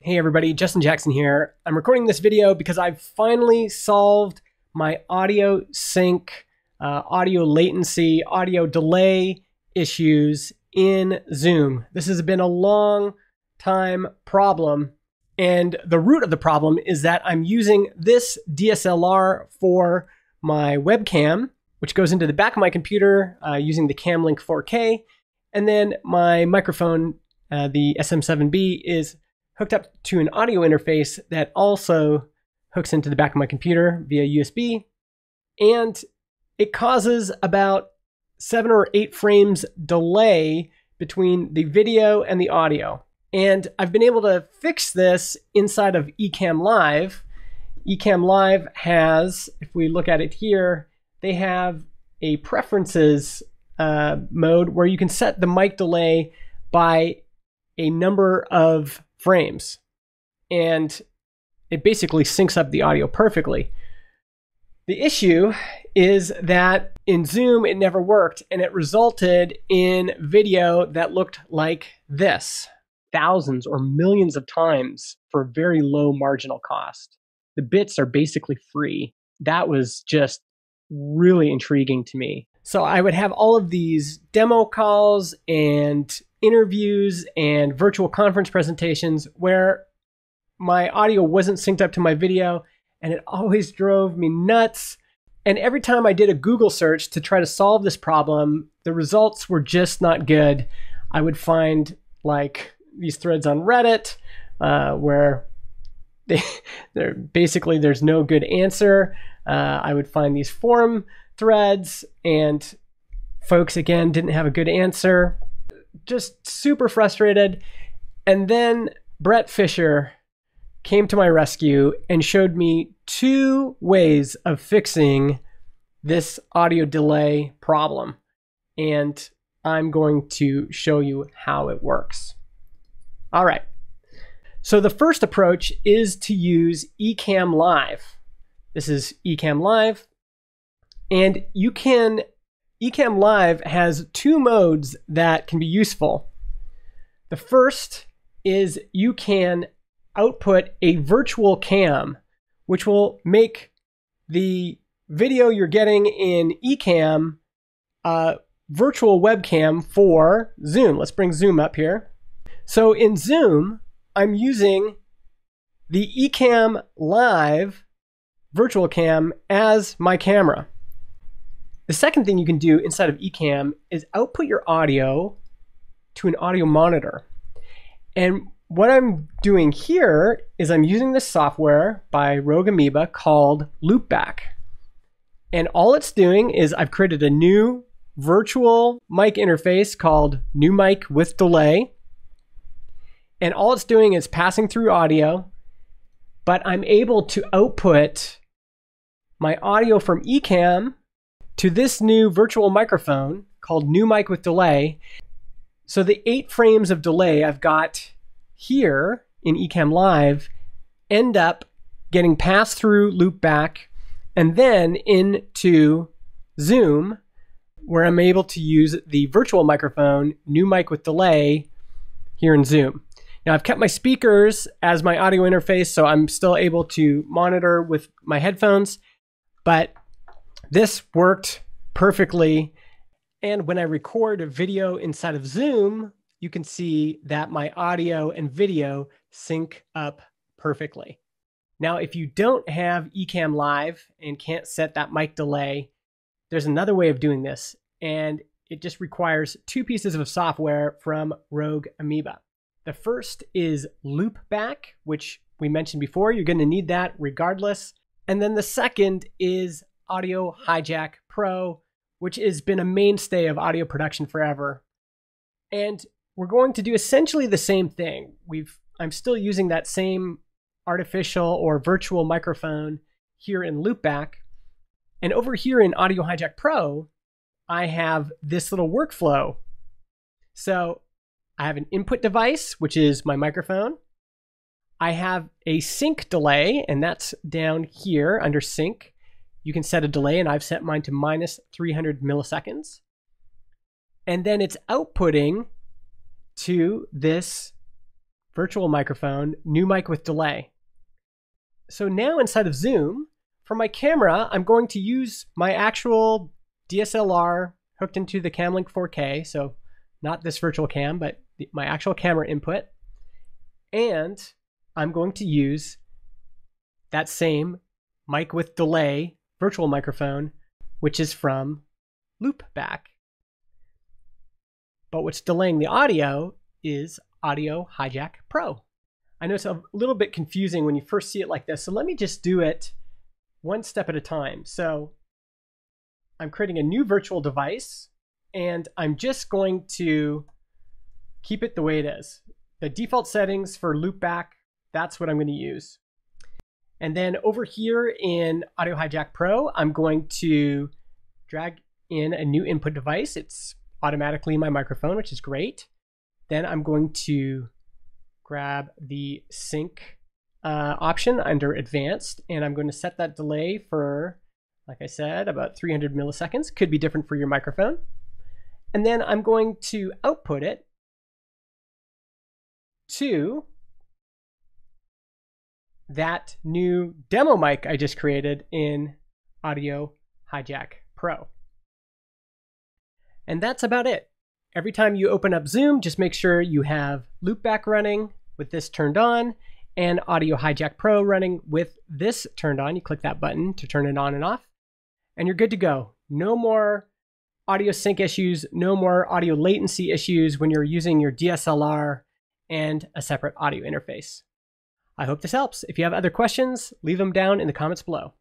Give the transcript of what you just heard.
Hey everybody, Justin Jackson here. I'm recording this video because I've finally solved my audio sync, audio latency, audio delay issues in Zoom. This has been a long time problem, and the root of the problem is that I'm using this DSLR for my webcam, which goes into the back of my computer using the Camlink 4K, and then my microphone, the SM7B, is hooked up to an audio interface that also hooks into the back of my computer via USB, and it causes about 7 or 8 frames delay between the video and the audio. And I've been able to fix this inside of Ecamm Live. Ecamm Live has, if we look at it here, they have a preferences mode where you can set the mic delay by a number of frames, and it basically syncs up the audio perfectly. The issue is that in Zoom it never worked, and it resulted in video that looked like this, thousands or millions of times for very low marginal cost. The bits are basically free. That was just really intriguing to me. So I would have all of these demo calls and interviews and virtual conference presentations where my audio wasn't synced up to my video, and it always drove me nuts. And every time I did a Google search to try to solve this problem, the results were just not good. I would find like these threads on Reddit where there's no good answer. I would find these forum threads, and folks again didn't have a good answer. Just super frustrated. And then Brett Fisher came to my rescue and showed me 2 ways of fixing this audio delay problem. And I'm going to show you how it works. All right. So the first approach is to use Ecamm Live. This is Ecamm Live. And Ecamm Live has 2 modes that can be useful. The first is you can output a virtual cam, which will make the video you're getting in Ecamm a virtual webcam for Zoom. Let's bring Zoom up here. So in Zoom, I'm using the Ecamm Live virtual cam as my camera. The second thing you can do inside of Ecamm is output your audio to an audio monitor. And what I'm doing here is I'm using this software by Rogue Amoeba called Loopback. And all it's doing is I've created a new virtual mic interface called New Mic with Delay. And all it's doing is passing through audio, but I'm able to output my audio from Ecamm to this new virtual microphone called New Mic with Delay. So the 8 frames of delay I've got here in Ecamm Live end up getting passed through Loopback and then into Zoom, where I'm able to use the virtual microphone New Mic with Delay here in Zoom. Now I've kept my speakers as my audio interface, so I'm still able to monitor with my headphones, but this worked perfectly. And when I record a video inside of Zoom, you can see that my audio and video sync up perfectly. Now, if you don't have Ecamm Live and can't set that mic delay, there's another way of doing this, and it just requires 2 pieces of software from Rogue Amoeba. The first is Loopback, which we mentioned before. You're going to need that regardless. And then the second is Hijack Pro, which has been a mainstay of audio production forever. And we're going to do essentially the same thing. I'm still using that same artificial or virtual microphone here in Loopback. And over here in Hijack Pro, I have this little workflow. So I have an input device, which is my microphone. I have a sync delay, and that's down here under sync. You can set a delay, and I've set mine to -300 milliseconds. And then it's outputting to this virtual microphone, new mic with delay. So now inside of Zoom, for my camera, I'm going to use my actual DSLR hooked into the Camlink 4K, so not this virtual cam, but my actual camera input. And I'm going to use that same mic with delay virtual microphone, which is from Loopback. But what's delaying the audio is Audio Hijack Pro. I know it's a little bit confusing when you first see it like this, so let me just do it one step at a time. So I'm creating a new virtual device, and I'm just going to keep it the way it is. The default settings for Loopback, that's what I'm going to use. And then over here in Audio Hijack Pro, I'm going to drag in a new input device. It's automatically my microphone, which is great. Then I'm going to grab the sync option under advanced, and I'm going to set that delay for, like I said, about 300 milliseconds. Could be different for your microphone. And then I'm going to output it to that new demo mic I just created in Audio Hijack Pro. And that's about it. Every time you open up Zoom, just make sure you have Loopback running with this turned on and Audio Hijack Pro running with this turned on. You click that button to turn it on and off, and you're good to go. No more audio sync issues, no more audio latency issues when you're using your DSLR and a separate audio interface. I hope this helps. If you have other questions, leave them down in the comments below.